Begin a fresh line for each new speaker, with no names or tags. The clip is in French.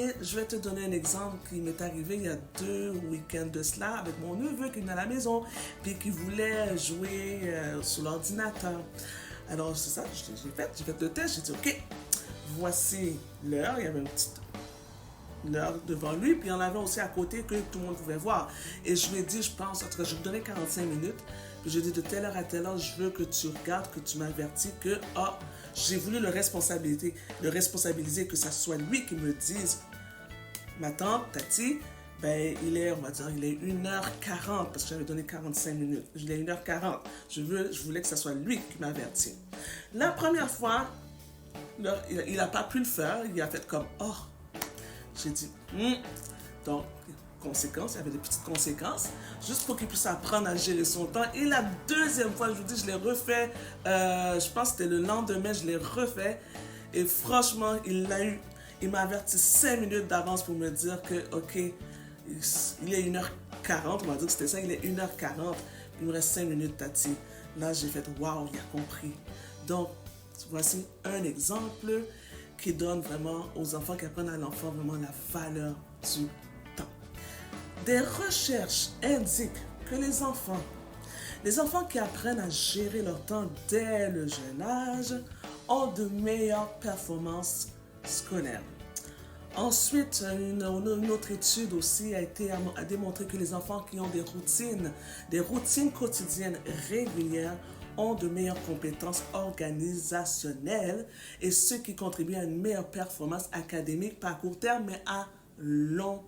Et je vais te donner un exemple qui m'est arrivé il y a 2 week-ends de cela avec mon neveu qui venait à la maison puis qui voulait jouer sur l'ordinateur. Alors c'est ça, j'ai fait le test, j'ai dit ok, voici l'heure, il y avait une petite l'heure devant lui, puis il y en avait aussi à côté que tout le monde pouvait voir. Et je lui ai dit, je pense, en tout cas, je lui ai donné 45 minutes, puis je lui ai dit de telle heure à telle heure, je veux que tu regardes, que tu m'avertis que, ah, j'ai voulu le responsabiliser, que ça soit lui qui me dise, ma tante, Tati, ben, on va dire, il est 1h40, parce que j'avais donné 45 minutes. Il est 1h40. Je voulais que ce soit lui qui m'avertit. La première fois, là, il n'a pas pu le faire. Il a fait comme, oh, j'ai dit, donc, conséquences, il y avait des petites conséquences, juste pour qu'il puisse apprendre à gérer son temps. Et la deuxième fois, je vous dis, je l'ai refait, je pense que c'était le lendemain, je l'ai refait. Et franchement, il m'a averti 5 minutes d'avance pour me dire que, ok, il est 1h40, on m'a dit que c'était ça, il est 1h40, il me reste 5 minutes, Tati. Là, j'ai fait, waouh, il a compris. Donc, voici un exemple qui donne vraiment aux enfants, qui apprennent à l'enfant vraiment la valeur du temps. Des recherches indiquent que les enfants qui apprennent à gérer leur temps dès le jeune âge ont de meilleures performances scolaires. Ensuite, une autre étude aussi a démontré que les enfants qui ont des routines quotidiennes régulières, ont de meilleures compétences organisationnelles et ce qui contribue à une meilleure performance académique pas à court terme mais à long